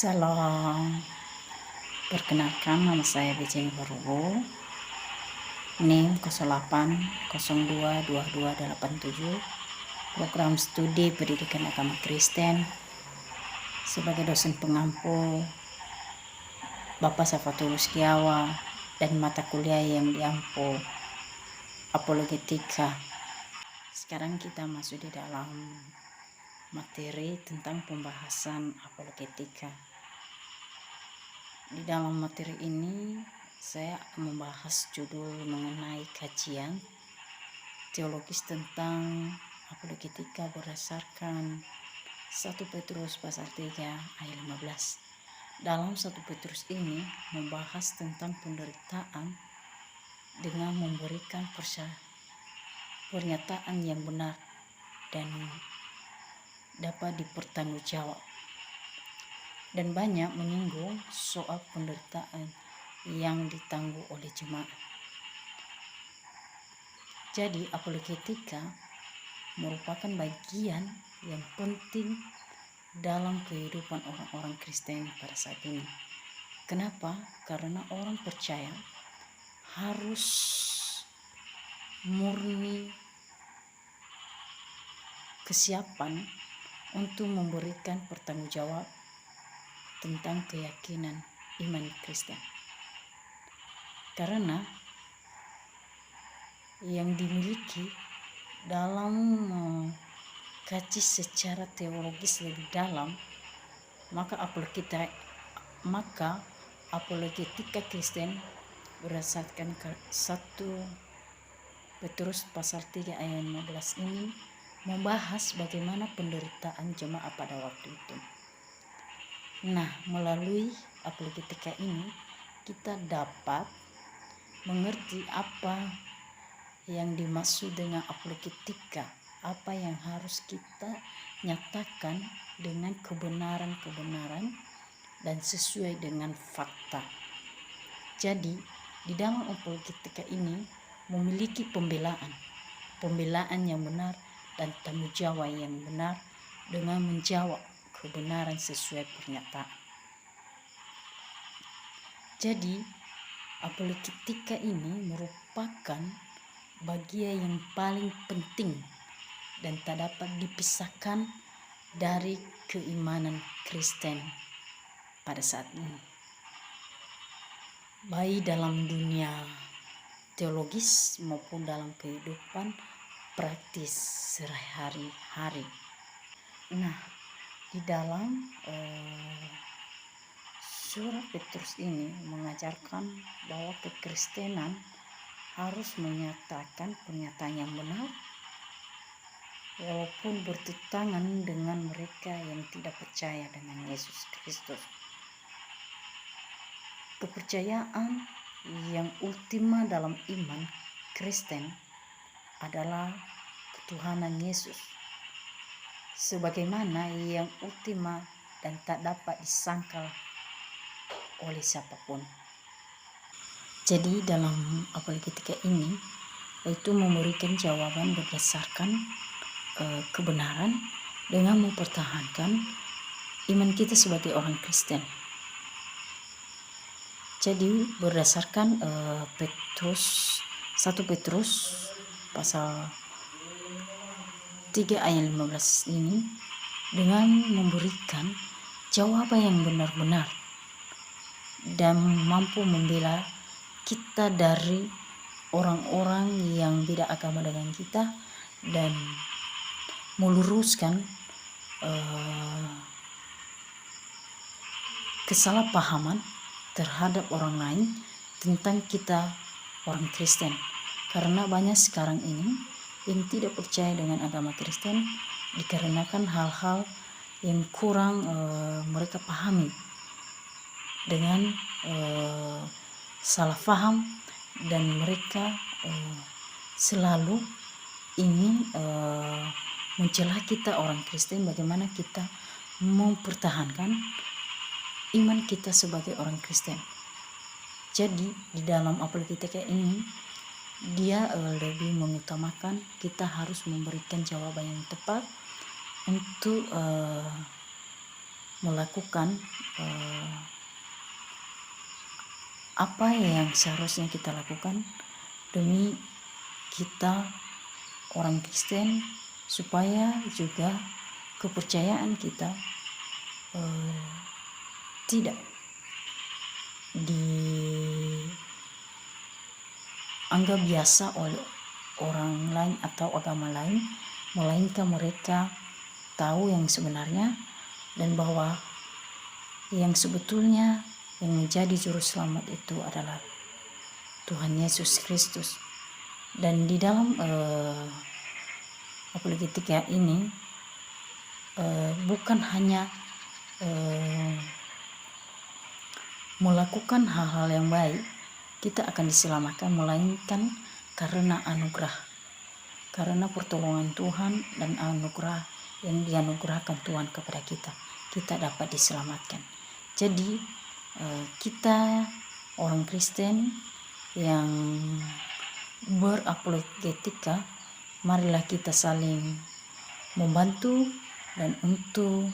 Salam, perkenalkan nama saya Bejeng Barugo, NIM 08022287, program studi pendidikan agama Kristen, sebagai dosen pengampu Bapak Safatul Setiawa, dan mata kuliah yang diampu apologetika. Sekarang kita masuk di dalam materi tentang pembahasan apologetika. Di dalam materi ini saya membahas judul mengenai kajian teologis tentang apologetika berdasarkan 1 Petrus pasal 3 ayat 15. Dalam 1 Petrus ini membahas tentang penderitaan dengan memberikan pernyataan yang benar dan dapat dipertanggungjawab, dan banyak menyinggung soal penderitaan yang ditanggung oleh jemaat. Jadi apologetika merupakan bagian yang penting dalam kehidupan orang-orang Kristen pada saat ini. Kenapa? Karena orang percaya harus murni kesiapan untuk memberikan pertanggungjawab tentang keyakinan iman Kristen, karena yang dimiliki dalam kaji secara teologis lebih dalam, maka apologetika Kristen berdasarkan 1 Petrus pasal 3 ayat 15 ini membahas bagaimana penderitaan jemaat pada waktu itu. Nah, melalui apologetika ini kita dapat mengerti apa yang dimaksud dengan apologetika, apa yang harus kita nyatakan dengan kebenaran-kebenaran dan sesuai dengan fakta. Jadi, di dalam apologetika ini memiliki pembelaan yang benar dan tanggung jawab yang benar dengan menjawab kebenaran sesuai pernyataan. Jadi apologetika ini merupakan bagian yang paling penting dan tak dapat dipisahkan dari keimanan Kristen pada saat ini, baik dalam dunia teologis maupun dalam kehidupan praktis sehari-hari. Nah, di dalam surat Petrus ini mengajarkan bahwa kekristenan harus menyatakan pernyataan yang benar walaupun bertentangan dengan mereka yang tidak percaya dengan Yesus Kristus. Kepercayaan yang ultima dalam iman Kristen adalah ketuhanan Yesus sebagaimana yang ultima dan tak dapat disangkal oleh siapapun. Jadi dalam apologetika ini itu memberikan jawaban berdasarkan kebenaran dengan mempertahankan iman kita sebagai orang Kristen. Jadi berdasarkan 1 Petrus pasal 3 ayat 15 ini, dengan memberikan jawaban yang benar-benar dan mampu membela kita dari orang-orang yang beda agama dengan kita dan meluruskan kesalahpahaman terhadap orang lain tentang kita orang Kristen. Karena banyak sekarang ini yang tidak percaya dengan agama Kristen dikarenakan hal-hal yang kurang mereka pahami dengan salah paham, dan mereka selalu ingin mencela kita orang Kristen bagaimana kita mempertahankan iman kita sebagai orang Kristen. Jadi di dalam apologetika ini dia lebih mengutamakan kita harus memberikan jawaban yang tepat untuk melakukan apa yang seharusnya kita lakukan demi kita orang Kristen, supaya juga kepercayaan kita tidak dianggap biasa oleh orang lain atau agama lain, melainkan mereka tahu yang sebenarnya dan bahwa yang sebetulnya yang menjadi juru selamat itu adalah Tuhan Yesus Kristus. Dan di dalam apologetika ini bukan hanya melakukan hal-hal yang baik kita akan diselamatkan, melainkan karena anugerah, karena pertolongan Tuhan dan anugerah yang dianugerahkan Tuhan kepada kita dapat diselamatkan. Jadi kita orang Kristen yang berapologetika, marilah kita saling membantu dan untuk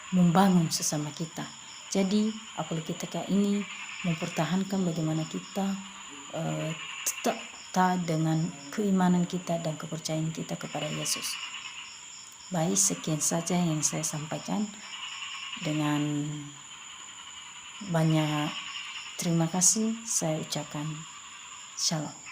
membangun sesama kita. Jadi apologetika ini mempertahankan bagaimana kita tetap taat dengan keimanan kita dan kepercayaan kita kepada Yesus. Baik, sekian saja yang saya sampaikan. Dengan banyak terima kasih saya ucapkan shalom.